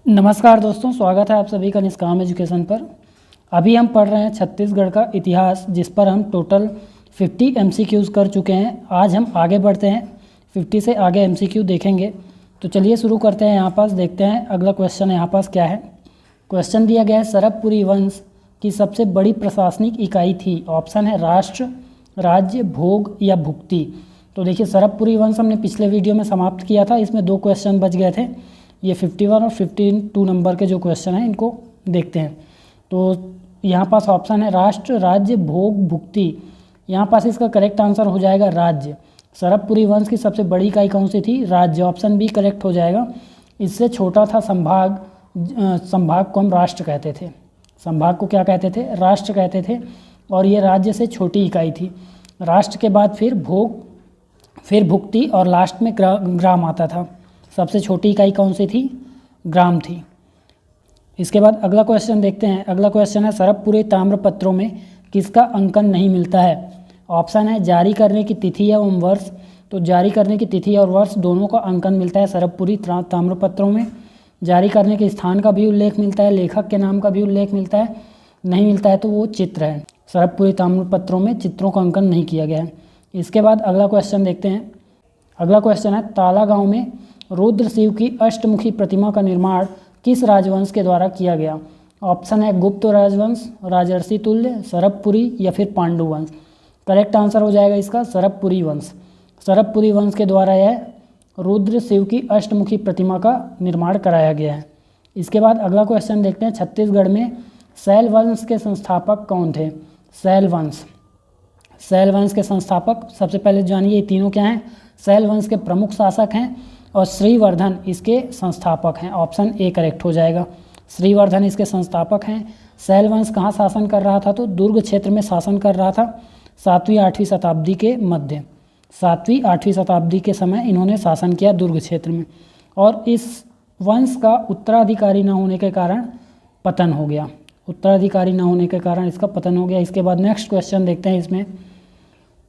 नमस्कार दोस्तों, स्वागत है आप सभी का निष्काम एजुकेशन पर। अभी हम पढ़ रहे हैं छत्तीसगढ़ का इतिहास, जिस पर हम टोटल 50 MCQs कर चुके हैं। आज हम आगे बढ़ते हैं, 50 से आगे MCQ देखेंगे। तो चलिए शुरू करते हैं। यहाँ पास देखते हैं अगला क्वेश्चन यहाँ पास क्या है। क्वेश्चन दिया गया है, सरबपुरी वंश की सबसे बड़ी प्रशासनिक इकाई थी। ऑप्शन है राष्ट्र, राज्य, भोग या भुक्ति। तो देखिए, सरबपुरी वंश हमने पिछले वीडियो में समाप्त किया था। इसमें 2 क्वेश्चन बच गए थे। ये 51 और 52 नंबर के जो क्वेश्चन हैं इनको देखते हैं। तो यहाँ पास ऑप्शन है राष्ट्र, राज्य, भोग, भुक्ति। यहाँ पास इसका करेक्ट आंसर हो जाएगा राज्य। सरबपुरी वंश की सबसे बड़ी इकाई कौन सी थी? राज्य। ऑप्शन बी करेक्ट हो जाएगा। इससे छोटा था संभाग, संभाग को हम राष्ट्र कहते थे। संभाग को क्या कहते थे? राष्ट्र कहते थे। और ये राज्य से छोटी इकाई थी। राष्ट्र के बाद फिर भोग, फिर भुक्ति और लास्ट में ग्राम आता था। सबसे छोटी इकाई कौन सी थी? ग्राम थी। इसके बाद अगला क्वेश्चन देखते हैं। अगला क्वेश्चन है, सरबपुरी ताम्रपत्रों में किसका अंकन नहीं मिलता है? ऑप्शन है जारी करने की तिथि एवं वर्ष। तो जारी करने की तिथि और वर्ष दोनों का अंकन मिलता है सरबपुरी ताम्रपत्रों में। जारी करने के स्थान का भी उल्लेख मिलता है, लेखक के नाम का भी उल्लेख मिलता है। नहीं मिलता है तो वो चित्र है। सरबपुरी ताम्रपत्रों में चित्रों का अंकन नहीं किया गया है। इसके बाद अगला क्वेश्चन देखते हैं। अगला क्वेश्चन है, ताला गाँव में रुद्र शिव की अष्टमुखी प्रतिमा का निर्माण किस राजवंश के द्वारा किया गया? ऑप्शन है गुप्त राजवंश, राजर्षि तुल्य, सरबपुरी या फिर पांडु वंश। करेक्ट आंसर हो जाएगा इसका सरबपुरी वंश। सरबपुरी वंश के द्वारा यह रुद्र शिव की अष्टमुखी प्रतिमा का निर्माण कराया गया है। इसके बाद अगला क्वेश्चन देखते हैं, छत्तीसगढ़ में शैल वंश के संस्थापक कौन थे? शैल वंश, शैल वंश के संस्थापक सबसे पहले जानिए ये तीनों क्या हैं। शैल वंश के प्रमुख शासक हैं और श्रीवर्धन इसके संस्थापक हैं। ऑप्शन ए करेक्ट हो जाएगा। श्रीवर्धन इसके संस्थापक हैं। शैल वंश कहाँ शासन कर रहा था? तो दुर्ग क्षेत्र में शासन कर रहा था 7वीं-8वीं शताब्दी के मध्य। 7वीं-8वीं शताब्दी के समय इन्होंने शासन किया दुर्ग क्षेत्र में। और इस वंश का उत्तराधिकारी न होने के कारण पतन हो गया। उत्तराधिकारी न होने के कारण इसका पतन हो गया। इसके बाद नेक्स्ट क्वेश्चन देखते हैं। इसमें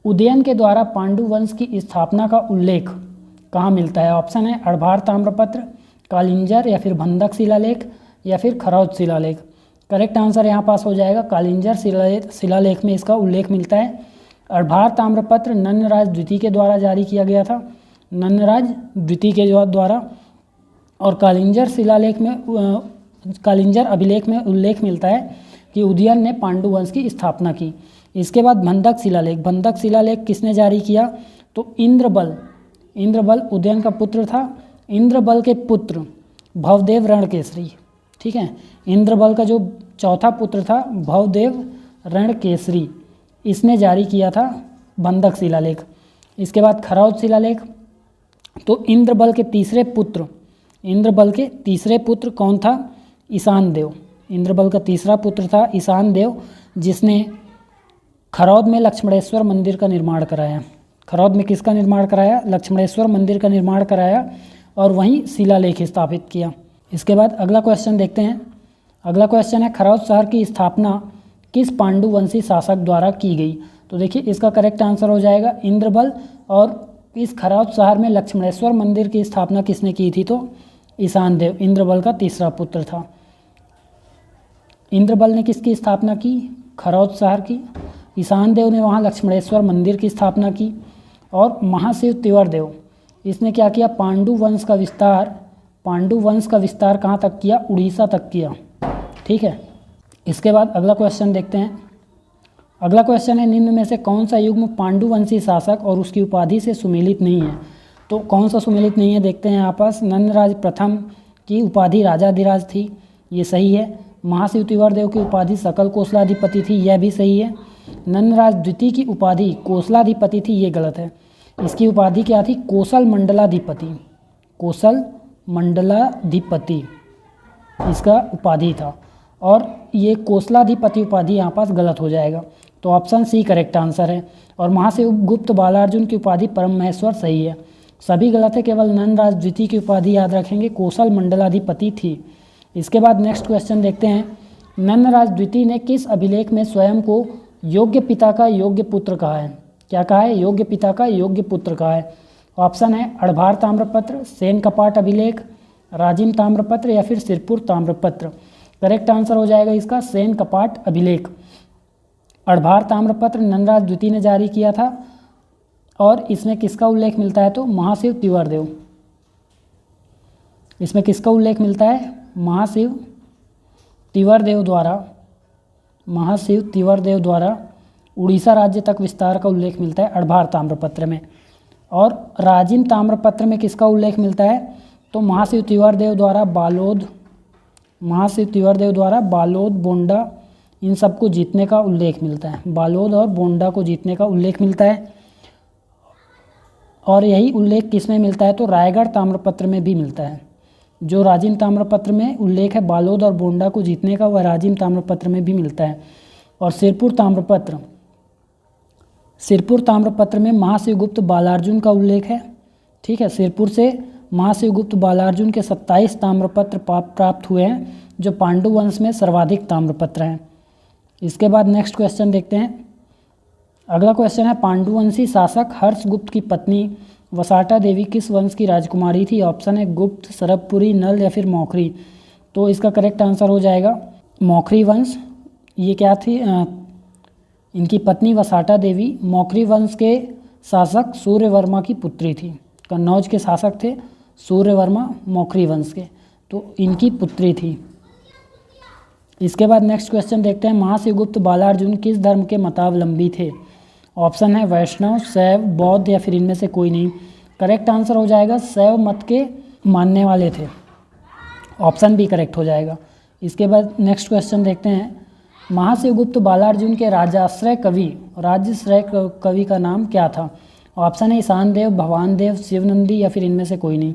उदयन के द्वारा पांडु वंश की स्थापना का उल्लेख कहाँ मिलता है? ऑप्शन है अड़भार ताम्रपत्र, कालिंजर या फिर भंदक शिलालेख या फिर खरौद शिलालेख। करेक्ट आंसर यहाँ पास हो जाएगा कालिंजर शिलालेख में इसका उल्लेख मिलता है। अड़भार ताम्रपत्र नन्नराज द्वितीय के द्वारा जारी किया गया था, नन्नराज द्वितीय के द्वारा। और कालिंजर शिलालेख में, कालिंजर अभिलेख में उल्लेख मिलता है कि उदयन ने पांडु वंश की स्थापना की। इसके बाद भंदक शिलालेख, भंदक शिलालेख किसने जारी किया? तो इंद्रबल, इंद्रबल उदयन का पुत्र था। इंद्रबल के पुत्र भवदेव रणकेसरी, ठीक है। इंद्रबल का जो चौथा पुत्र था भवदेव रणकेसरी, इसने जारी किया था भंदक शिलालेख। इसके बाद खरौद शिलालेख, तो इंद्रबल के तीसरे पुत्र, इंद्रबल के तीसरे पुत्र कौन था? ईशान देव। इंद्रबल का तीसरा पुत्र था ईशान देव, जिसने खरौद में लक्ष्मणेश्वर मंदिर का निर्माण कराया। खरौद में किसका निर्माण कराया? लक्ष्मणेश्वर मंदिर का निर्माण कराया और वहीं शिलालेख स्थापित किया। इसके बाद अगला क्वेश्चन देखते हैं। अगला क्वेश्चन है, खरौद शहर की स्थापना किस पांडुवंशी शासक द्वारा की गई? तो देखिए इसका करेक्ट आंसर हो जाएगा इंद्रबल। और इस खरौद शहर में लक्ष्मणेश्वर मंदिर की स्थापना किसने की थी? तो ईशान देव, इंद्रबल का तीसरा पुत्र था। इंद्रबल ने किसकी स्थापना की? खरौद शहर की। ईशान देव ने वहाँ लक्ष्मणेश्वर मंदिर की स्थापना की। और महाशिव तिवर देव, इसने क्या किया? पांडु वंश का विस्तार, पांडु वंश का विस्तार कहाँ तक किया? उड़ीसा तक किया, ठीक है। इसके बाद अगला क्वेश्चन देखते हैं। अगला क्वेश्चन है, निम्न में से कौन सा युग्म पांडुवंशी शासक और उसकी उपाधि से सुमेलित नहीं है? तो कौन सा सुमेलित नहीं है देखते हैं यहाँ पास। नंदराज प्रथम की उपाधि राजाधिराज थी, ये सही है। महाशिव तिवर देव की उपाधि सकल कोसलाधिपति थी, यह भी सही है। नंदराज द्वितीय की उपाधि कोसलाधिपति थी, ये गलत है। इसकी उपाधि क्या थी? कोसल मंडलाधिपति, कोसल मंडलाधिपति इसका उपाधि था। और ये कोसलाधिपति उपाधि यहाँ पास गलत हो जाएगा। तो ऑप्शन सी करेक्ट आंसर है। और महाशिव गुप्त बालार्जुन की उपाधि परम महेश्वर सही है। सभी गलत है, केवल नंदराज द्वितीय की उपाधि याद रखेंगे, कोसल मंडलाधिपति थी। इसके बाद नेक्स्ट क्वेश्चन देखते हैं। नंदराज द्वितीय ने किस अभिलेख में स्वयं को योग्य पिता का योग्य पुत्र कहा है? क्या कहा है? योग्य पिता का योग्य पुत्र कहा है। ऑप्शन है अड़भार ताम्रपत्र, सेन कपाट अभिलेख, राजिम ताम्रपत्र या फिर सिरपुर ताम्रपत्र। करेक्ट आंसर हो जाएगा इसका सेन कपाट अभिलेख। अड़भार ताम्रपत्र नंदराज द्वितीय ने जारी किया था और इसमें किसका उल्लेख मिलता है तो महाशिव तिवारदेव। इसमें किसका उल्लेख मिलता है महाशिव तिवारदेव द्वारा उड़ीसा राज्य तक विस्तार का उल्लेख मिलता है अड़भार ताम्रपत्र में। और राजिम ताम्रपत्र में किसका उल्लेख मिलता है तो महाशिव तिवारदेव द्वारा बालोद बोंडा इन सबको जीतने का उल्लेख मिलता है। बालोद और बोंडा को जीतने का उल्लेख मिलता है। और यही उल्लेख किस में मिलता है तो रायगढ़ ताम्रपत्र में भी मिलता है। जो राजिम ताम्रपत्र में उल्लेख है बालोद और बोंडा को जीतने का वह राजिम ताम्रपत्र में भी मिलता है। और सिरपुर ताम्रपत्र में महाशिवगुप्त बालार्जुन का उल्लेख है। ठीक है, सिरपुर से महाशिवगुप्त बालार्जुन के 27 ताम्रपत्र प्राप्त हुए हैं जो पांडु वंश में सर्वाधिक ताम्रपत्र हैं। इसके बाद नेक्स्ट क्वेश्चन देखते हैं। अगला क्वेश्चन है पांडुवंशी शासक हर्षगुप्त की पत्नी वसाटा देवी किस वंश की राजकुमारी थी। ऑप्शन है गुप्त, सरबपुरी, नल या फिर मौखरी। तो इसका करेक्ट आंसर हो जाएगा मौखरी वंश। ये क्या थी इनकी पत्नी वसाटा देवी मौखरी वंश के शासक सूर्यवर्मा की पुत्री थी। कन्नौज के शासक थे सूर्यवर्मा मौखरी वंश के, तो इनकी पुत्री थी। इसके बाद नेक्स्ट क्वेश्चन देखते हैं महाशिवगुप्त बालार्जुन किस धर्म के मतावलंबी थे। ऑप्शन है वैष्णव, शैव, बौद्ध या फिर इनमें से कोई नहीं। करेक्ट आंसर हो जाएगा शैव मत के मानने वाले थे। ऑप्शन बी करेक्ट हो जाएगा। इसके बाद नेक्स्ट क्वेश्चन देखते हैं महाशिवगुप्त बालार्जुन के राज्याश्रय कवि का नाम क्या था। ऑप्शन है ईशान देव, भवान देव, शिवनंदी या फिर इनमें से कोई नहीं।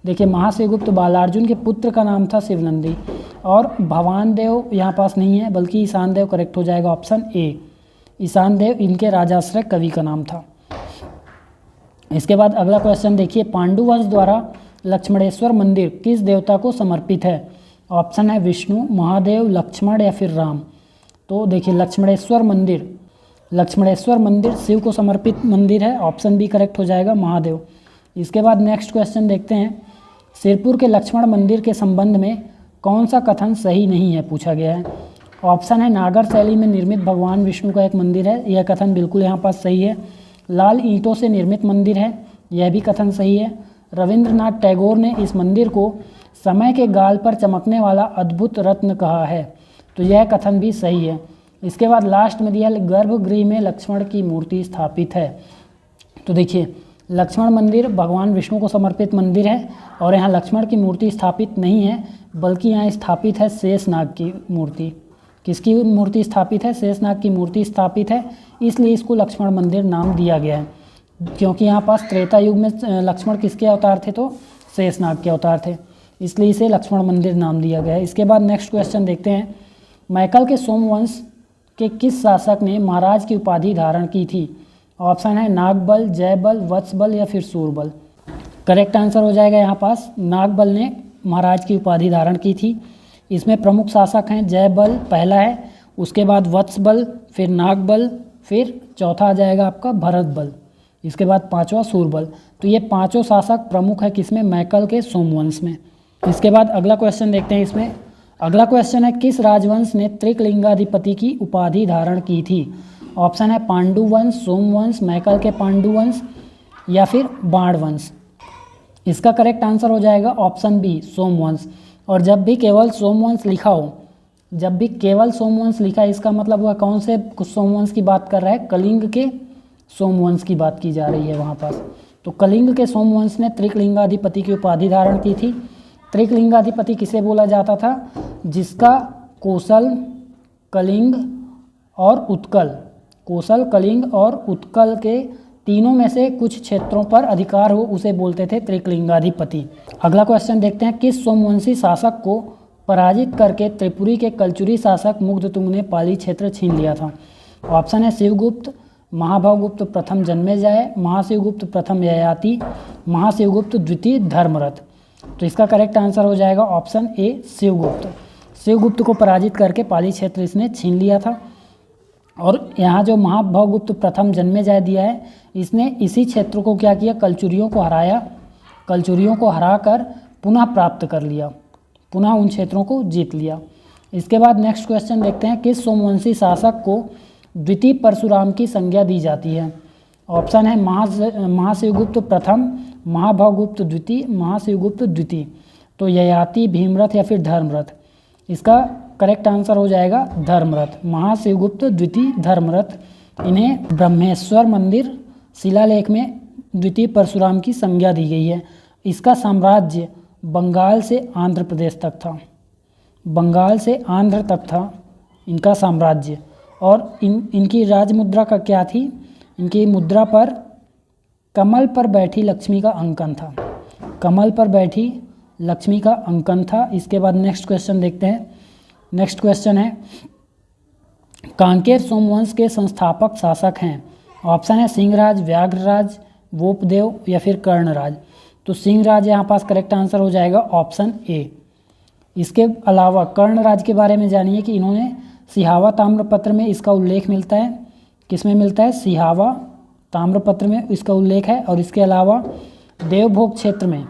देखिए महाशिवगुप्त बालार्जुन के पुत्र का नाम था शिवनंदी और भवान देव यहाँ पास नहीं है बल्कि ईशान देव करेक्ट हो जाएगा। ऑप्शन ए ईशान देव इनके राजाश्रय कवि का नाम था। इसके बाद अगला क्वेश्चन देखिए पांडु वंश द्वारा लक्ष्मणेश्वर मंदिर किस देवता को समर्पित है। ऑप्शन है विष्णु, महादेव, लक्ष्मण या फिर राम। तो देखिए लक्ष्मणेश्वर मंदिर शिव को समर्पित मंदिर है। ऑप्शन बी करेक्ट हो जाएगा महादेव। इसके बाद नेक्स्ट क्वेश्चन देखते हैं सिरपुर के लक्ष्मण मंदिर के संबंध में कौन सा कथन सही नहीं है पूछा गया है। ऑप्शन है नागर शैली में निर्मित भगवान विष्णु का एक मंदिर है, यह कथन बिल्कुल यहाँ पास सही है। लाल ईंटों से निर्मित मंदिर है, यह भी कथन सही है। रविंद्रनाथ टैगोर ने इस मंदिर को समय के गाल पर चमकने वाला अद्भुत रत्न कहा है, तो यह कथन भी सही है। इसके बाद लास्ट में दिया गर्भगृह में लक्ष्मण की मूर्ति स्थापित है। तो देखिए लक्ष्मण मंदिर भगवान विष्णु को समर्पित मंदिर है और यहाँ लक्ष्मण की मूर्ति स्थापित नहीं है बल्कि यहाँ स्थापित है शेषनाग की मूर्ति। किसकी मूर्ति स्थापित है? शेषनाग की मूर्ति स्थापित है, इसलिए इसको लक्ष्मण मंदिर नाम दिया गया है। क्योंकि यहाँ पास त्रेता युग में लक्ष्मण किसके अवतार थे तो शेषनाग के अवतार थे, इसलिए इसे लक्ष्मण मंदिर नाम दिया गया है। इसके बाद नेक्स्ट क्वेश्चन देखते हैं मैकल के सोमवंश के किस शासक ने महाराज की उपाधि धारण की थी। ऑप्शन है नागबल, जयबल, वत्सबल या फिर सूरबल। करेक्ट आंसर हो जाएगा यहाँ पास नागबल ने महाराज की उपाधि धारण की थी। इसमें प्रमुख शासक हैं जयबल पहला है, उसके बाद वत्सबल, फिर नागबल, फिर चौथा आ जाएगा आपका भरतबल, इसके बाद पांचवा सूरबल। तो ये पांचों शासक प्रमुख है किसमें? मैकल के सोमवंश में। इसके बाद अगला क्वेश्चन देखते हैं। इसमें अगला क्वेश्चन है किस राजवंश ने त्रिकलिंगाधिपति की उपाधि धारण की थी। ऑप्शन है पांडुवंश, सोमवंश, मैकल के पांडुवंश या फिर बाणवंश। इसका करेक्ट आंसर हो जाएगा ऑप्शन बी सोमवंश। और जब भी केवल सोमवंश लिखा हो, जब भी केवल सोमवंश लिखा है इसका मतलब हुआ कौन से सोमवंश की बात कर रहा है? कलिंग के सोमवंश की बात की जा रही है वहाँ पास। तो कलिंग के सोमवंश ने त्रिकलिंगाधिपति की उपाधि धारण की थी। त्रिकलिंगाधिपति किसे बोला जाता था? जिसका कोसल, कलिंग और उत्कल, कोसल, कलिंग और उत्कल के तीनों में से कुछ क्षेत्रों पर अधिकार हो उसे बोलते थे त्रिकलिंगाधिपति। अगला क्वेश्चन देखते हैं किस सोमवंशी शासक को पराजित करके त्रिपुरी के कलचुरी शासक मुग्धतुंग ने पाली क्षेत्र छीन लिया था। ऑप्शन है शिवगुप्त, महाभवगुप्त प्रथम जन्मेजय, महाशिवगुप्त प्रथम ययाति, महाशिवगुप्त द्वितीय धर्मरथ। तो इसका करेक्ट आंसर हो जाएगा ऑप्शन ए शिवगुप्त। शिवगुप्त को पराजित करके पाली क्षेत्र इसने छीन लिया था। और यहाँ जो महाभवगुप्त प्रथम जन्मेजय दिया है इसने इसी क्षेत्र को क्या किया? कलचुरियों को हराया। कलचुरियों को हराकर पुनः प्राप्त कर लिया, पुनः उन क्षेत्रों को जीत लिया। इसके बाद नेक्स्ट क्वेश्चन देखते हैं, किस सोमवंशी शासक को द्वितीय परशुराम की संज्ञा दी जाती है? ऑप्शन है महाशिवगुप्त प्रथम, महाभवगुप्त द्वितीय, महाशिवगुप्त द्वितीय। तो ययाति, भीमरथ या फिर धर्मरथ? इसका करेक्ट आंसर हो जाएगा धर्मरथ, महाशिवगुप्त द्वितीय धर्मरथ। इन्हें ब्रह्मेश्वर मंदिर शिलालेख में द्वितीय परशुराम की संज्ञा दी गई है। इसका साम्राज्य बंगाल से आंध्र प्रदेश तक था, बंगाल से आंध्र तक था इनका साम्राज्य। और इनकी राजमुद्रा का क्या थी? इनकी मुद्रा पर कमल पर बैठी लक्ष्मी का अंकन था, कमल पर बैठी लक्ष्मी का अंकन था। इसके बाद नेक्स्ट क्वेश्चन देखते हैं। नेक्स्ट क्वेश्चन है, कांकेर सोमवंश के संस्थापक शासक हैं? ऑप्शन है सिंहराज, व्याघ्रराज, वोपदेव या फिर कर्णराज। तो सिंहराज यहाँ पास करेक्ट आंसर हो जाएगा ऑप्शन ए। इसके अलावा कर्णराज के बारे में जानिए कि इन्होंने सिहावा ताम्रपत्र में इसका उल्लेख मिलता है। किस में मिलता है? सिहावा ताम्रपत्र में इसका उल्लेख है। और इसके अलावा देवभोग क्षेत्र में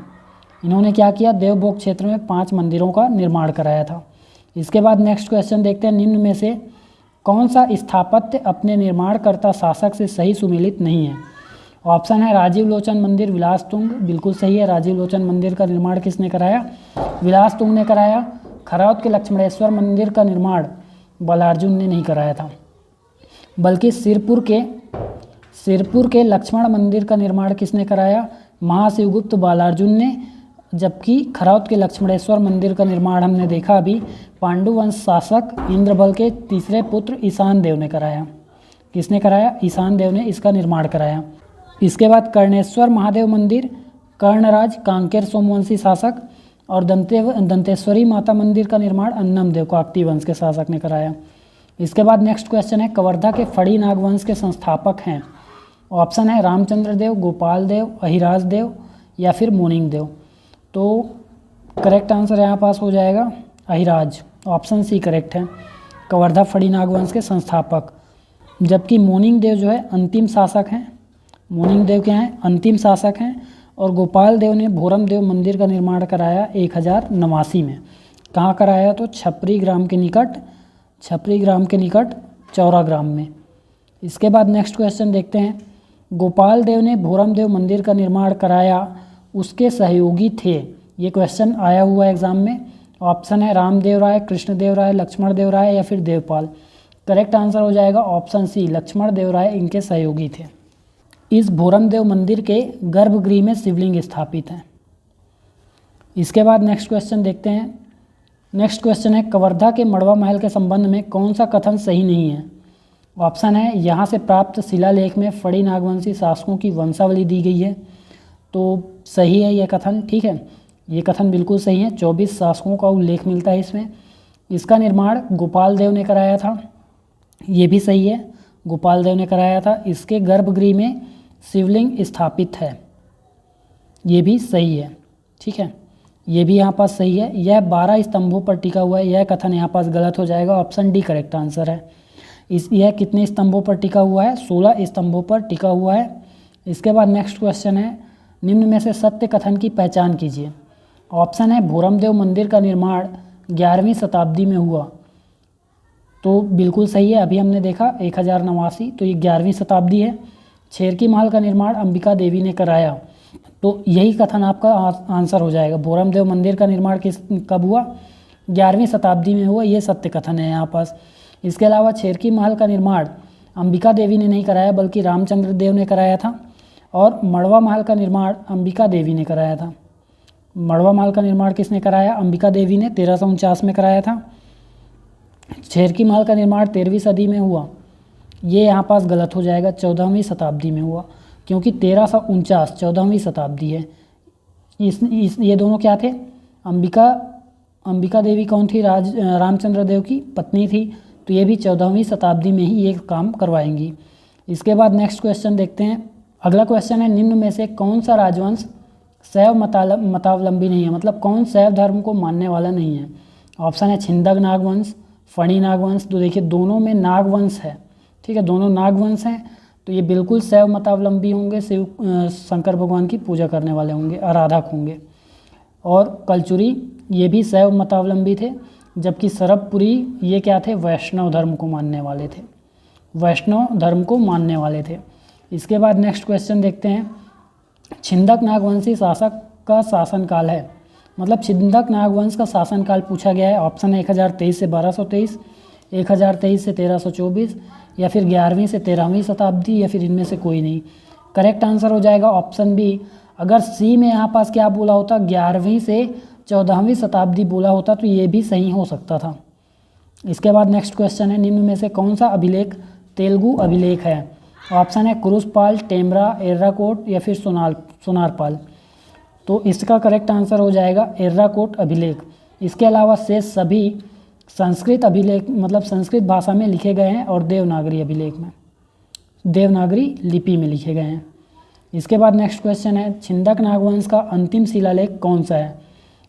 इन्होंने क्या किया? देवभोग क्षेत्र में 5 मंदिरों का निर्माण कराया था। इसके बाद नेक्स्ट क्वेश्चन देखते हैं, निम्न में से कौन सा स्थापत्य अपने निर्माणकर्ता शासक से सही सुमेलित नहीं है? ऑप्शन है राजीव लोचन मंदिर, विलास तुंग, बिल्कुल सही है। राजीव लोचन मंदिर का निर्माण किसने कराया? विलास तुंग ने कराया। खरौद के लक्ष्मणेश्वर मंदिर का निर्माण बालार्जुन ने नहीं कराया था, बल्कि सिरपुर के लक्ष्मण मंदिर का निर्माण किसने कराया? महाशिवगुप्त बालार्जुन ने। जबकि खरौद के लक्ष्मणेश्वर मंदिर का निर्माण हमने देखा अभी पांडुवंश शासक इंद्रबल के तीसरे पुत्र ईशान देव ने कराया। किसने कराया? ईशान देव ने इसका निर्माण कराया। इसके बाद कर्णेश्वर महादेव मंदिर, कर्णराज कांकेर सोमवंशी शासक। और दंतेश्वरी माता मंदिर का निर्माण अन्नम देव काकतीय वंश के शासक ने कराया। इसके बाद नेक्स्ट क्वेश्चन है, कवर्धा के फड़ी नागवंश के संस्थापक हैं? ऑप्शन है रामचंद्र देव, गोपाल देव, अहिराज देव या फिर मोनिंग देव। तो करेक्ट आंसर यहाँ पास हो जाएगा अहिराज, ऑप्शन सी करेक्ट है, कवर्धा फड़ी नागवंश के संस्थापक। जबकि मोनिंग देव जो है अंतिम शासक हैं। मोनिंग देव क्या हैं? अंतिम शासक हैं। और गोपाल देव ने भोरम देव मंदिर का निर्माण कराया 1089 में। कहाँ कराया? तो छपरी ग्राम के निकट चौरा ग्राम में। इसके बाद नेक्स्ट क्वेश्चन देखते हैं, गोपाल देव ने भोरम देव मंदिर का निर्माण कराया, उसके सहयोगी थे? ये क्वेश्चन आया हुआ है एग्जाम में। ऑप्शन है रामदेव राय, कृष्णदेव राय, लक्ष्मण देव राय या फिर देवपाल। करेक्ट आंसर हो जाएगा ऑप्शन सी, लक्ष्मण देव राय इनके सहयोगी थे। इस भोरम देव मंदिर के गर्भगृह में शिवलिंग स्थापित है। इसके बाद नेक्स्ट क्वेश्चन देखते हैं। नेक्स्ट क्वेश्चन है, कवर्धा के मड़वा महल के संबंध में कौन सा कथन सही नहीं है? ऑप्शन है यहाँ से प्राप्त शिलालेख में फड़ी नागवंशी शासकों की वंशावली दी गई है। तो सही है ये कथन, ठीक है, ये कथन बिल्कुल सही है। 24 शासकों का उल्लेख मिलता है इसमें। इसका निर्माण गोपाल देव ने कराया था, ये भी सही है, गोपाल देव ने कराया था। इसके गर्भगृह में शिवलिंग स्थापित है, ये भी सही है, ठीक है, ये भी यहाँ पास सही है। यह 12 स्तंभों पर टिका हुआ है, यह कथन यहाँ पास गलत हो जाएगा, ऑप्शन डी करेक्ट आंसर है। यह कितने स्तंभों पर टिका हुआ है? 16 स्तंभों पर टिका हुआ है। इसके बाद नेक्स्ट क्वेश्चन है, निम्न में से सत्य कथन की पहचान कीजिए। ऑप्शन है भोरम देव मंदिर का निर्माण 11वीं शताब्दी में हुआ, तो बिल्कुल सही है, अभी हमने देखा 1089, तो ये 11वीं शताब्दी है। छेरकी महल का निर्माण अंबिका देवी ने कराया, तो यही कथन आपका आंसर हो जाएगा। भोरम देव मंदिर का निर्माण कब हुआ? 11वीं शताब्दी में हुआ, ये सत्य कथन है यहाँ पास। इसके अलावा छेरकी महल का निर्माण अंबिका देवी ने नहीं कराया, बल्कि रामचंद्र देव ने कराया था। और मड़वा महल का निर्माण अंबिका देवी ने कराया था। मड़वा महल का निर्माण किसने कराया? अंबिका देवी ने 1349 में कराया था। छेरकी महल का निर्माण 13वीं सदी में हुआ, ये यहाँ पास गलत हो जाएगा, 14वीं शताब्दी में हुआ, क्योंकि 1349 14वीं शताब्दी है। ये दोनों क्या थे? अंबिका देवी कौन थी? रामचंद्र देव की पत्नी थी, तो ये भी 14वीं शताब्दी में ही ये काम करवाएंगी। इसके बाद नेक्स्ट क्वेश्चन देखते हैं। अगला क्वेश्चन है, निम्न में से कौन सा राजवंश शैव मतावलंबी नहीं है, मतलब कौन शैव धर्म को मानने वाला नहीं है? ऑप्शन है छिंदक नागवंश, फणी नागवंश। तो देखिए दोनों में नागवंश है, ठीक है, दोनों नागवंश हैं, तो ये बिल्कुल शैव मतावलंबी होंगे, शिव शंकर भगवान की पूजा करने वाले होंगे, आराधक होंगे। और कलचुरी ये भी शैव मतावलंबी थे, जबकि सरबपुरी ये क्या थे, वैष्णव धर्म को मानने वाले थे, वैष्णव धर्म को मानने वाले थे। इसके बाद नेक्स्ट क्वेश्चन देखते हैं, छिंदक नागवंशी शासक का शासनकाल है, मतलब छिंदक नागवंश का शासनकाल पूछा गया है। ऑप्शन है 1023 से 1223, 1023 से 1324, या फिर 11वीं से 13वीं शताब्दी, या फिर इनमें से कोई नहीं। करेक्ट आंसर हो जाएगा ऑप्शन बी। अगर सी में यहाँ पास क्या बोला होता, 11वीं से 14वीं शताब्दी बोला होता तो ये भी सही हो सकता था। इसके बाद नेक्स्ट क्वेश्चन है, निम्न में से कौन सा अभिलेख तेलुगु अभिलेख है। ऑप्शन है कुरुसपाल, टेमरा, एर्राकोट, या फिर सोनारपाल। तो इसका करेक्ट आंसर हो जाएगा एर्राकोट अभिलेख। इसके अलावा शेष सभी संस्कृत अभिलेख मतलब संस्कृत भाषा में लिखे गए हैं और देवनागरी अभिलेख में, देवनागरी लिपि में लिखे गए हैं। इसके बाद नेक्स्ट क्वेश्चन है, छिंदक नागवंश का अंतिम शिलालेख कौन सा है।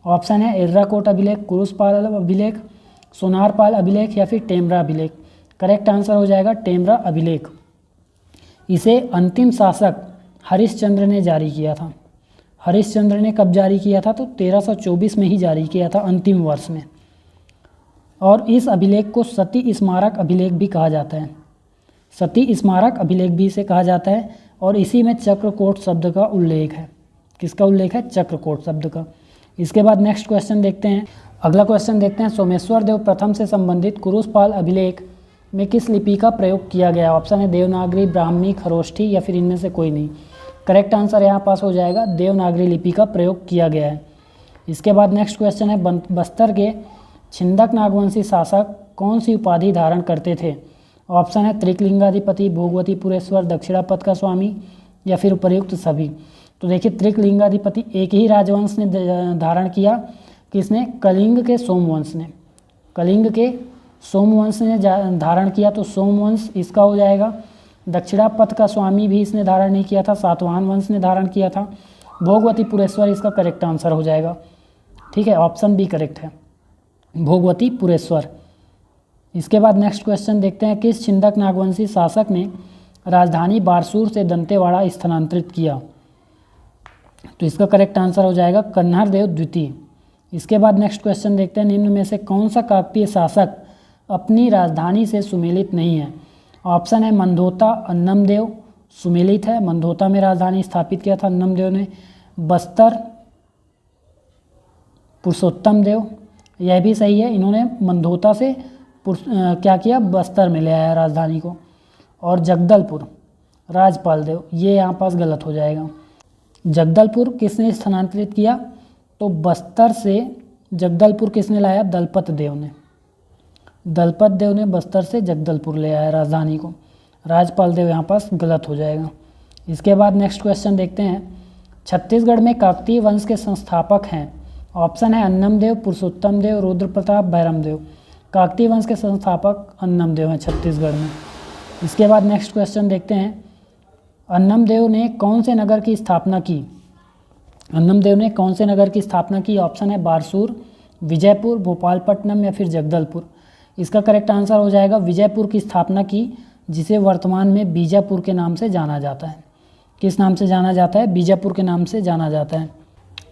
ऑप्शन है एर्राकोट अभिलेख, कुरुसपाल अभिलेख, सोनारपाल अभिलेख, या फिर टेमरा अभिलेख। करेक्ट आंसर हो जाएगा टेमरा अभिलेख। इसे अंतिम शासक हरिश्चंद्र ने जारी किया था। हरिश्चंद्र ने कब जारी किया था, तो 1324 में ही जारी किया था, अंतिम वर्ष में। और इस अभिलेख को सती स्मारक अभिलेख भी कहा जाता है, सती स्मारक अभिलेख भी इसे कहा जाता है। और इसी में चक्रकोट शब्द का उल्लेख है। किसका उल्लेख है, चक्रकोट शब्द का। इसके बाद नेक्स्ट क्वेश्चन देखते हैं, अगला क्वेश्चन देखते हैं, सोमेश्वर देव प्रथम से संबंधित कुरुसपाल अभिलेख में किस लिपि का प्रयोग किया गया। ऑप्शन है देवनागरी, ब्राह्मी, खरोष्ठी, या फिर इनमें से कोई नहीं। करेक्ट आंसर यहाँ पास हो जाएगा, देवनागरी लिपि का प्रयोग किया गया है। इसके बाद नेक्स्ट क्वेश्चन है, बस्तर के छिंदक नागवंशी शासक कौन सी उपाधि धारण करते थे। ऑप्शन है त्रिकलिंगाधिपति, भोगवतीपुरेश्वर, दक्षिणापथ का स्वामी, या फिर उपर्युक्त सभी। तो देखिए त्रिकलिंगाधिपति एक ही राजवंश ने धारण किया, किसने, कलिंग के सोमवंश ने, कलिंग के सोमवंश ने धारण किया, तो सोमवंश इसका हो जाएगा। दक्षिणापथ का स्वामी भी इसने धारण नहीं किया था, सातवाहन वंश ने धारण किया था। भोगवतीपुरेश्वर इसका करेक्ट आंसर हो जाएगा। ठीक है, ऑप्शन बी करेक्ट है, भोगवतीपुरेश्वर। इसके बाद नेक्स्ट क्वेश्चन देखते हैं, किस छिंदक नागवंशी शासक ने राजधानी बारसूर से दंतेवाड़ा स्थानांतरित किया। तो इसका करेक्ट आंसर हो जाएगा कन्हर देव द्वितीय। इसके बाद नेक्स्ट क्वेश्चन देखते हैं, निम्न में से कौन सा काकतीय शासक अपनी राजधानी से सुमेलित नहीं है। ऑप्शन है मंदोता, अन्नमदेव सुमेलित है, मंदोता में राजधानी स्थापित किया था अन्नमदेव ने। बस्तर, पुरुषोत्तम देव, यह भी सही है, इन्होंने मंदोता से क्या किया, बस्तर में ले आया राजधानी को। और जगदलपुर, राजपाल देव, ये यहाँ पास गलत हो जाएगा। जगदलपुर किसने स्थानांतरित किया, तो बस्तर से जगदलपुर किसने लाया, दलपत देव ने, दलपत देव ने बस्तर से जगदलपुर ले आया राजधानी को। राजपाल देव यहाँ पास गलत हो जाएगा। इसके बाद नेक्स्ट क्वेश्चन देखते हैं, छत्तीसगढ़ में काकतीय वंश के संस्थापक हैं। ऑप्शन है अन्नमदेव, पुरुषोत्तम देव, रुद्र प्रताप, भैरम देव। काकतीय वंश के संस्थापक अन्नमदेव हैं छत्तीसगढ़ में। इसके बाद नेक्स्ट क्वेश्चन देखते हैं, अन्नमदेव ने कौन से नगर की स्थापना की। अन्नमदेव ने कौन से नगर की स्थापना की। ऑप्शन है बारसूर, विजयपुर, भोपालपट्टनम, या फिर जगदलपुर। इसका करेक्ट आंसर हो जाएगा विजयपुर की स्थापना की, जिसे वर्तमान में बीजापुर के नाम से जाना जाता है। किस नाम से जाना जाता है, बीजापुर के नाम से जाना जाता है।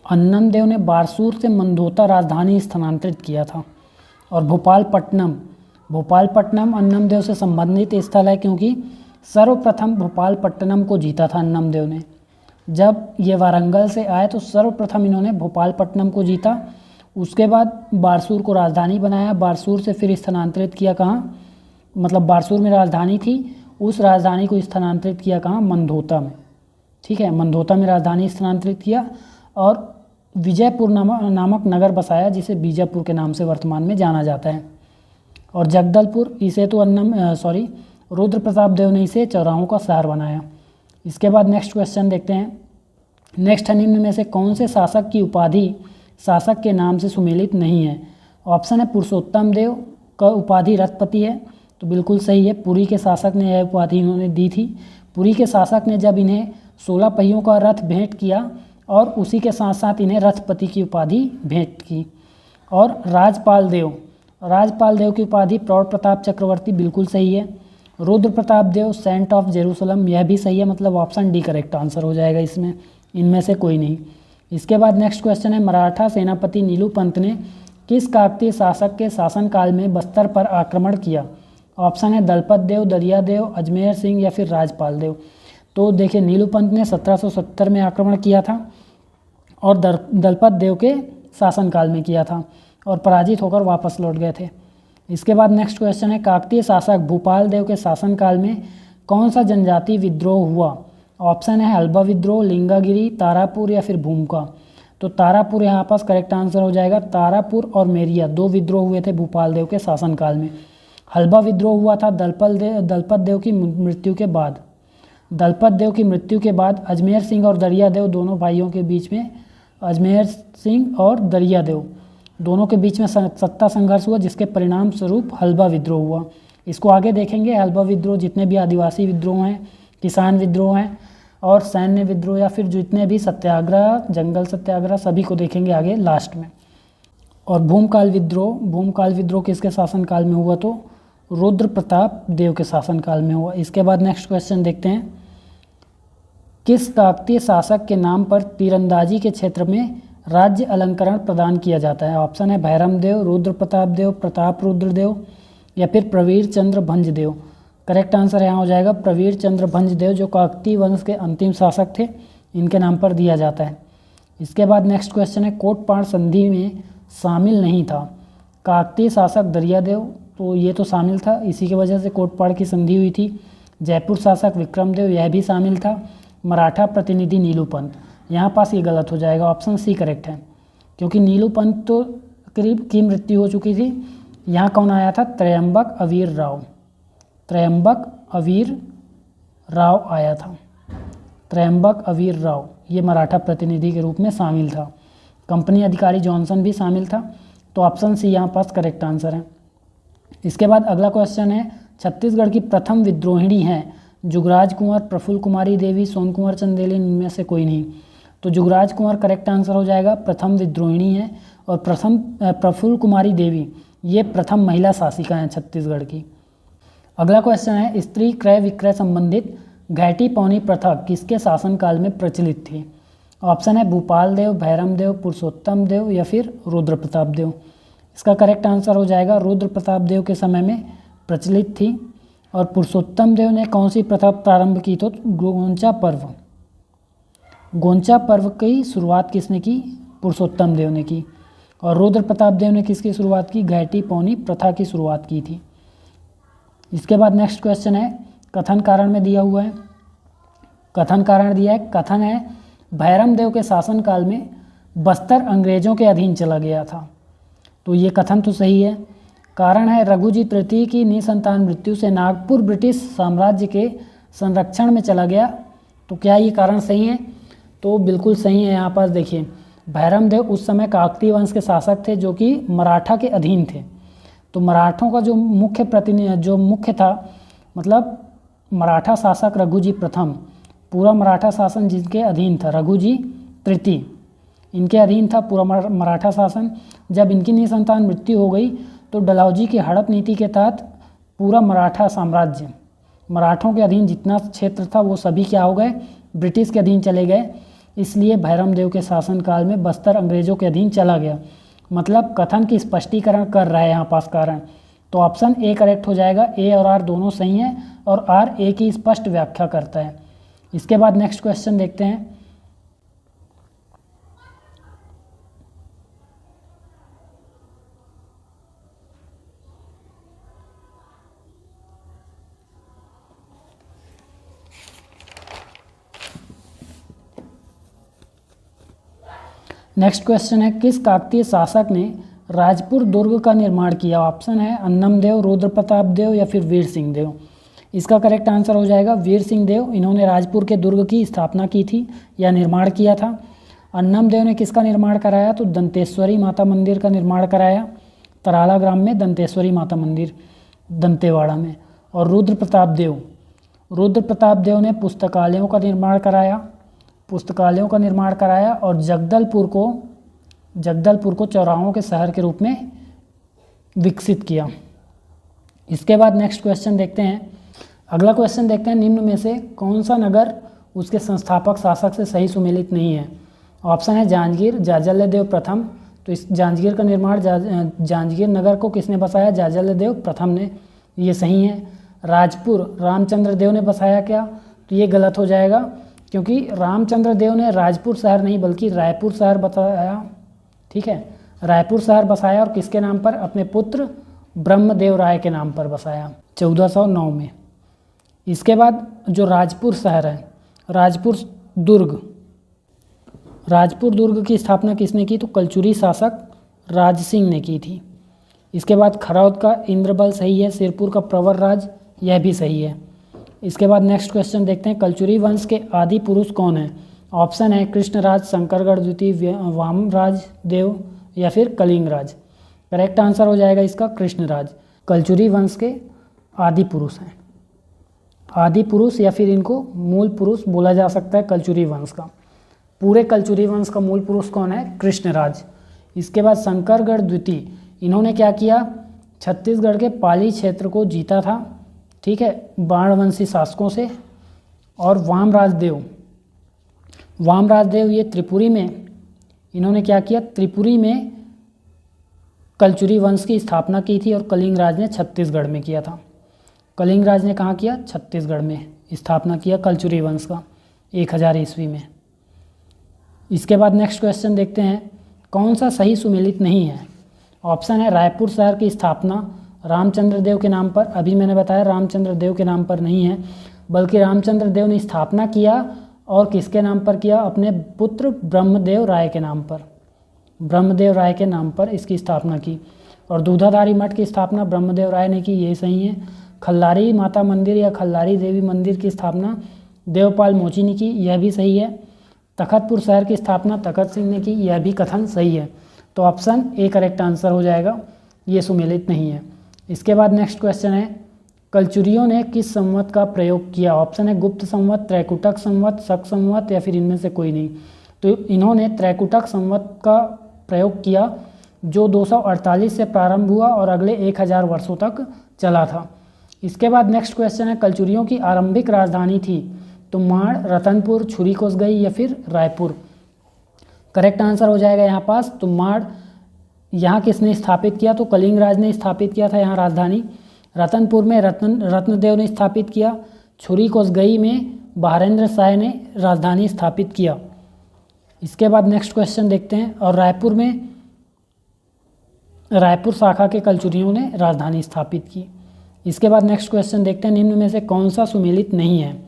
अन्नमदेव ने बारसूर से मंदोता राजधानी स्थानांतरित किया था। और भोपालपट्टनम, भोपालपट्टनम अन्नमदेव से संबंधित स्थल है, क्योंकि सर्वप्रथम भोपालपट्टनम को जीता था अन्नमदेव ने। जब ये वारंगल से आए तो सर्वप्रथम इन्होंने भोपालपट्टनम को जीता। उसके बाद बारसूर को राजधानी बनाया, बारसूर से फिर स्थानांतरित किया कहाँ, मतलब बारसूर में राजधानी थी, उस राजधानी को स्थानांतरित किया कहाँ, मंदोता में। ठीक है, मंदोता में राजधानी स्थानांतरित किया और विजयपुर नामक नगर बसाया, जिसे बीजापुर के नाम से वर्तमान में जाना जाता है। और जगदलपुर, इसे तो रुद्र प्रताप देव ने इसे चौराहों का शहर बनाया। इसके बाद नेक्स्ट क्वेश्चन देखते हैं, नेक्स्ट है, निम्न में से कौन से शासक की उपाधि शासक के नाम से सुमेलित नहीं है। ऑप्शन है पुरुषोत्तम देव का उपाधि रथपति है, तो बिल्कुल सही है, पुरी के शासक ने यह उपाधि इन्होंने दी थी। पुरी के शासक ने जब इन्हें 16 पहियों का रथ भेंट किया और उसी के साथ साथ इन्हें रथपति की उपाधि भेंट की। और राजपाल देव की उपाधि प्रौढ़ प्रताप चक्रवर्ती, बिल्कुल सही है। रुद्र प्रताप देव सेंट ऑफ जेरूसलम, यह भी सही है, मतलब ऑप्शन डी करेक्ट आंसर हो जाएगा इसमें, इनमें से कोई नहीं। इसके बाद नेक्स्ट क्वेश्चन है, मराठा सेनापति नीलूपंत ने किस काकतीय शासक के शासनकाल में बस्तर पर आक्रमण किया? ऑप्शन है दलपत देव, दरिया देव, अजमेर सिंह या फिर राजपाल देव। तो देखिए नीलूपंत ने 1770 में आक्रमण किया था और दलपत देव के शासनकाल में किया था और पराजित होकर वापस लौट गए थे। इसके बाद नेक्स्ट क्वेश्चन है, काकतीय शासक भूपाल देव के शासनकाल में कौन सा जनजातीय विद्रोह हुआ? ऑप्शन है हल्बा विद्रोह, लिंगागिरी, तारापुर या फिर भूमका। तो तारापुर यहाँ पास करेक्ट आंसर हो जाएगा। तारापुर और मेरिया 2 विद्रोह हुए थे भूपाल देव के शासनकाल में। हल्बा विद्रोह हुआ था दलपत देव की मृत्यु के बाद। दलपत देव की मृत्यु के बाद अजमेर सिंह और दरिया देव दोनों भाइयों के बीच में, अजमेर सिंह और दरिया देव दोनों के बीच में सत्ता संघर्ष हुआ, जिसके परिणाम स्वरूप हल्बा विद्रोह हुआ। इसको आगे देखेंगे। हल्बा विद्रोह जितने भी आदिवासी विद्रोह हैं, किसान विद्रोह हैं और सैन्य विद्रोह या फिर जितने भी सत्याग्रह, जंगल सत्याग्रह, सभी को देखेंगे आगे लास्ट में। और भूमकाल विद्रोह किसके शासनकाल में हुआ? तो रुद्र प्रताप देव के शासनकाल में हुआ। इसके बाद नेक्स्ट क्वेश्चन देखते हैं, किस काकतीय शासक के नाम पर तीरंदाजी के क्षेत्र में राज्य अलंकरण प्रदान किया जाता है? ऑप्शन है भैरम देव, रुद्र प्रताप देव, प्रताप रुद्र देव या फिर प्रवीर चंद्र भंज देव। करेक्ट आंसर यहाँ हो जाएगा प्रवीर चंद्र भंज देव, जो काकतीय वंश के अंतिम शासक थे, इनके नाम पर दिया जाता है। इसके बाद नेक्स्ट क्वेश्चन है, कोटपाड़ संधि में शामिल नहीं था काकतीय शासक दरिया देव। तो ये तो शामिल था, इसी की वजह से कोटपाड़ की संधि हुई थी। जयपुर शासक विक्रम देव, यह भी शामिल था। मराठा प्रतिनिधि नीलूपंत, यहाँ पास ये गलत हो जाएगा, ऑप्शन सी करेक्ट है, क्योंकि नीलूपंत तो करीब की मृत्यु हो चुकी थी। यहाँ कौन आया था? त्रयंबक अवीर राव। त्रयंबक अवीर राव आया था। त्रयंबक अवीर राव ये मराठा प्रतिनिधि के रूप में शामिल था। कंपनी अधिकारी जॉनसन भी शामिल था। तो ऑप्शन सी यहाँ पास करेक्ट आंसर है। इसके बाद अगला क्वेश्चन है, छत्तीसगढ़ की प्रथम विद्रोहिणी हैं जुगराज कुंवर, प्रफुल्ल कुमारी देवी, सोन कुंवर चंदेली, इनमें से कोई नहीं। तो जुगराज कुंवर करेक्ट आंसर हो जाएगा, प्रथम विद्रोहिणी है। और प्रफुल्ल कुमारी देवी ये प्रथम महिला शासिका हैं छत्तीसगढ़ की। अगला क्वेश्चन है, स्त्री क्रय विक्रय संबंधित घैटी पौनी प्रथा किसके शासनकाल में प्रचलित थी? ऑप्शन है भूपाल देव, भैरम देव, पुरुषोत्तम देव या फिर रुद्र प्रताप देव। इसका करेक्ट आंसर हो जाएगा रुद्र प्रताप देव के समय में प्रचलित थी। और पुरुषोत्तम देव ने कौन सी प्रथा प्रारंभ की? तो गोंचा पर्व। गोंचा पर्व की शुरुआत किसने की? पुरुषोत्तम देव ने की। और रुद्र प्रताप देव ने किसकी शुरुआत की? घैटी पौनी प्रथा की शुरुआत की थी। इसके बाद नेक्स्ट क्वेश्चन है, कथन कारण में दिया हुआ है। कथन कारण दिया है, कथन है भैरम देव के शासनकाल में बस्तर अंग्रेजों के अधीन चला गया था। तो ये कथन तो सही है। कारण है रघुजी तृतीय की निसंतान मृत्यु से नागपुर ब्रिटिश साम्राज्य के संरक्षण में चला गया। तो क्या ये कारण सही है? तो बिल्कुल सही है। यहाँ पास देखिए, भैरम देव उस समय काकतीय वंश के शासक थे जो कि मराठा के अधीन थे। तो मराठों का जो मुख्य था, मतलब मराठा शासक रघुजी प्रथम, पूरा मराठा शासन जिनके अधीन था, रघुजी तृतीय इनके अधीन था पूरा मराठा शासन। जब इनकी निसंतान मृत्यु हो गई तो डलहौजी की हड़प नीति के तहत पूरा मराठा साम्राज्य, मराठों के अधीन जितना क्षेत्र था वो सभी क्या हो गए? ब्रिटिश के अधीन चले गए। इसलिए भैरम देव के शासनकाल में बस्तर अंग्रेजों के अधीन चला गया। मतलब कथन की स्पष्टीकरण कर रहा है यहाँ पास कारण। तो ऑप्शन ए करेक्ट हो जाएगा। ए और आर दोनों सही हैं और आर ए की स्पष्ट व्याख्या करता है। इसके बाद नेक्स्ट क्वेश्चन देखते हैं। नेक्स्ट क्वेश्चन है, किस काकतीय शासक ने राजपुर दुर्ग का निर्माण किया? ऑप्शन है अन्नम देव, रुद्र प्रताप देव या फिर वीर सिंह देव। इसका करेक्ट आंसर हो जाएगा वीर सिंह देव। इन्होंने राजपुर के दुर्ग की स्थापना की थी या निर्माण किया था। अन्नम देव ने किसका निर्माण कराया? तो दंतेश्वरी माता मंदिर का निर्माण कराया, तराला ग्राम में दंतेश्वरी माता मंदिर दंतेवाड़ा में। और रुद्र प्रताप देव ने पुस्तकालयों का निर्माण कराया और जगदलपुर को चौराहों के शहर के रूप में विकसित किया। इसके बाद नेक्स्ट क्वेश्चन देखते हैं। अगला क्वेश्चन देखते हैं, निम्न में से कौन सा नगर उसके संस्थापक शासक से सही सुमेलित नहीं है? ऑप्शन है जांजगीर, जाजल्य देव प्रथम। तो इस जांजगीर का निर्माण जांजगीर नगर को किसने बसाया? जाजल्य देव प्रथम ने, ये सही है। राजपुर रामचंद्र देव ने बसाया क्या? तो ये गलत हो जाएगा, क्योंकि रामचंद्र देव ने राजपुर शहर नहीं बल्कि रायपुर शहर बसाया। ठीक है, रायपुर शहर बसाया और किसके नाम पर? अपने पुत्र ब्रह्मदेव राय के नाम पर बसाया 1409 में। इसके बाद जो राजपुर शहर है, राजपुर दुर्ग की स्थापना किसने की? तो कलचुरी शासक राज सिंह ने की थी। इसके बाद खरौद का इंद्रबल सही है, सिरपुर का प्रवर राज यह भी सही है। इसके बाद नेक्स्ट क्वेश्चन देखते हैं, कलचुरी वंश के आदि पुरुष कौन है? ऑप्शन है कृष्णराज, शंकरगढ़ द्वितीय, वामराज देव या फिर कलिंगराज। करेक्ट आंसर हो जाएगा इसका कृष्णराज। कलचुरी वंश के आदि पुरुष हैं, आदि पुरुष या फिर इनको मूल पुरुष बोला जा सकता है कलचुरी वंश का। पूरे कलचुरी वंश का मूल पुरुष कौन है? कृष्णराज। इसके बाद शंकरगढ़ द्वितीय, इन्होंने क्या किया? छत्तीसगढ़ के पाली क्षेत्र को जीता था, ठीक है, बाणवंशी शासकों से। और वामराज देव ये त्रिपुरी में, इन्होंने क्या किया? त्रिपुरी में कलचुरी वंश की स्थापना की थी और कलिंगराज ने छत्तीसगढ़ में किया था। कलिंगराज ने कहाँ किया? छत्तीसगढ़ में स्थापना किया कलचुरी वंश का 1000 ईस्वी में। इसके बाद नेक्स्ट क्वेश्चन देखते हैं, कौन सा सही सुमेलित नहीं है? ऑप्शन है रायपुर शहर की स्थापना रामचंद्र देव के नाम पर। अभी मैंने बताया रामचंद्र देव के नाम पर नहीं है, बल्कि रामचंद्र देव ने स्थापना किया और किसके नाम पर किया? अपने पुत्र ब्रह्मदेव राय के नाम पर। ब्रह्मदेव राय के नाम पर इसकी स्थापना की। और दूधाधारी मठ की स्थापना ब्रह्मदेव राय ने की, ये सही है। खल्लारी माता मंदिर या खल्लारी देवी मंदिर की स्थापना देवपाल मोची ने की, यह भी सही है। तखतपुर शहर की स्थापना तखत सिंह ने की, यह भी कथन सही है। तो ऑप्शन ए करेक्ट आंसर हो जाएगा, ये सुमेलित नहीं है। इसके बाद नेक्स्ट क्वेश्चन है, कलचुरियों ने किस संवत का प्रयोग किया? ऑप्शन है गुप्त संवत, त्रैकुटक संवत, शक संवत या फिर इनमें से कोई नहीं। तो इन्होंने त्रैकुटक संवत का प्रयोग किया, जो 248 से प्रारंभ हुआ और अगले 1000 वर्षों तक चला था। इसके बाद नेक्स्ट क्वेश्चन है, कलचुरियों की आरंभिक राजधानी थी तो माड़, रतनपुर, छुरी कोसगई या फिर रायपुर। करेक्ट आंसर हो जाएगा यहाँ पास तो माड़। यहाँ किसने स्थापित किया? तो कलिंगराज ने स्थापित किया था यहाँ राजधानी। रतनपुर में रत्नदेव ने स्थापित किया। छुरी कोसगई में बहारेंद्र शाह ने राजधानी स्थापित किया। इसके बाद नेक्स्ट क्वेश्चन देखते हैं, और रायपुर में रायपुर शाखा के कलचुरियों ने राजधानी स्थापित की। इसके बाद नेक्स्ट क्वेश्चन देखते हैं, निम्न में से कौन सा सुमेलित नहीं है?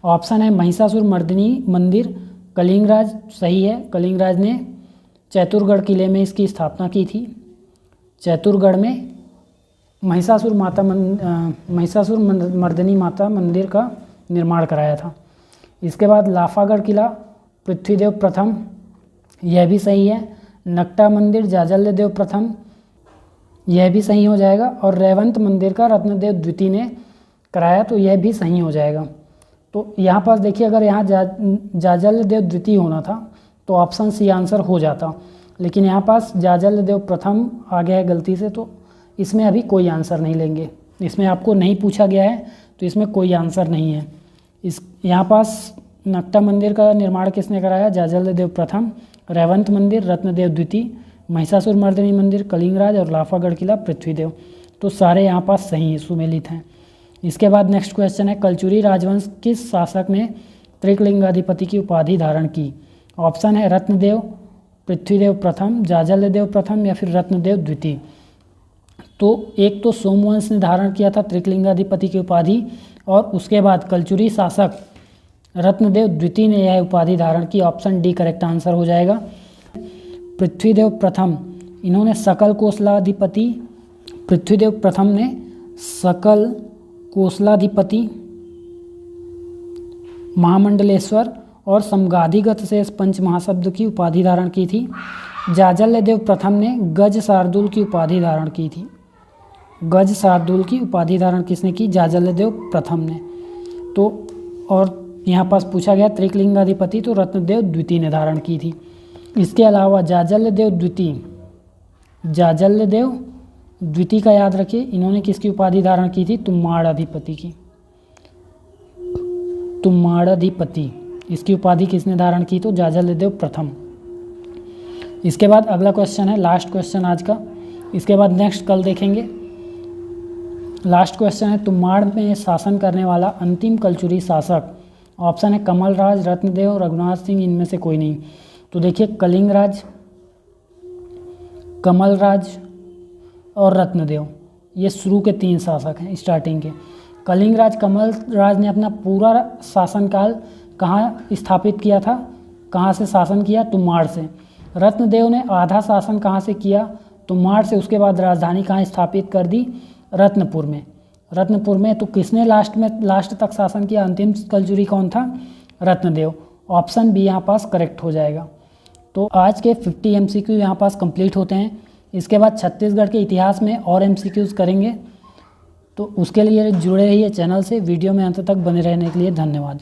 ऑप्शन है महिषासुर मर्दिनी मंदिर, कलिंगराज सही है। कलिंगराज ने चैतुरगढ़ किले में इसकी स्थापना की थी। चैतुरगढ़ में महिषासुर मर्दिनी माता मंदिर का निर्माण कराया था। इसके बाद लाफागढ़ किला पृथ्वीदेव प्रथम, यह भी सही है। नकटा मंदिर जाजल्य देव प्रथम, यह भी सही हो जाएगा। और रेवंत मंदिर का रत्नदेव द्वितीय ने कराया, तो यह भी सही हो जाएगा। तो यहाँ पास देखिए, अगर यहाँ जाजल्य देव द्वितीय होना था तो ऑप्शन सी आंसर हो जाता, लेकिन यहाँ पास जाजल्य देव प्रथम आ गया है गलती से, तो इसमें अभी कोई आंसर नहीं लेंगे। इसमें आपको नहीं पूछा गया है तो इसमें कोई आंसर नहीं है। यहाँ पास नकटा मंदिर का निर्माण किसने कराया? जाजल्य देव प्रथम। रेवंत मंदिर रत्नदेव द्वितीय, महिषासुर मर्दिनी मंदिर कलिंगराज और लाफागढ़ किला पृथ्वीदेव। तो सारे यहाँ पास सही सुमेलित हैं। इसके बाद नेक्स्ट क्वेश्चन है, कलचुरी राजवंश किस शासक ने त्रिकलिंगाधिपति की उपाधि धारण की? ऑप्शन है रत्नदेव, पृथ्वीदेव प्रथम, जाजल्य देव प्रथम या फिर रत्नदेव द्वितीय। तो एक तो सोमवंश ने धारण किया था त्रिकलिंगाधिपति की उपाधि, और उसके बाद कलचुरी शासक रत्नदेव द्वितीय ने यह उपाधि धारण की। ऑप्शन डी करेक्ट आंसर हो जाएगा। पृथ्वीदेव प्रथम, इन्होंने सकल कोसलाधिपति, पृथ्वीदेव प्रथम ने सकल कोसलाधिपति, महामंडलेश्वर और समगाधिगत शेष पंच महाशब्द की उपाधि धारण की थी। जाजल्य देव प्रथम ने गज शार्दुल की उपाधि धारण की थी। गज शार्दुल की उपाधि धारण किसने की? जाजल्य देव प्रथम ने। तो और यहाँ पास पूछा गया त्रिकलिंगाधिपति, तो रत्नदेव द्वितीय ने धारण की थी। इसके अलावा जाजल्य देव द्वितीय का याद रखिए, इन्होंने किसकी उपाधि धारण की थी? तुम्माड़ाधिपति की। तुम्माड़ाधिपति इसकी उपाधि किसने धारण की? तो जाजल्य देव प्रथम। इसके बाद अगला क्वेश्चन है, लास्ट क्वेश्चन आज का, इसके बाद नेक्स्ट कल देखेंगे। लास्ट क्वेश्चन है, तुम्बाड़ में शासन करने वाला अंतिम कलचुरी शासक। ऑप्शन है कमलराज, रत्नदेव, रघुनाथ सिंह, इनमें से कोई नहीं। तो देखिए कलिंगराज, कमलराज और रत्नदेव, ये शुरू के 3 शासक हैं स्टार्टिंग के। कलिंगराज, कमलराज ने अपना पूरा शासनकाल कहाँ स्थापित किया था, कहाँ से शासन किया? तुम्बाड़ से। रत्नदेव ने आधा शासन कहाँ से किया? तुम्बाड़ से। उसके बाद राजधानी कहाँ स्थापित कर दी? रत्नपुर में। रत्नपुर में। तो किसने लास्ट तक शासन किया? अंतिम कलचुरी कौन था? रत्नदेव। ऑप्शन बी यहाँ पास करेक्ट हो जाएगा। तो आज के 50 MCQ यहाँ पास कंप्लीट होते हैं। इसके बाद छत्तीसगढ़ के इतिहास में और MCQs करेंगे, तो उसके लिए जुड़े रहिए चैनल से। वीडियो में अंत तक बने रहने के लिए धन्यवाद।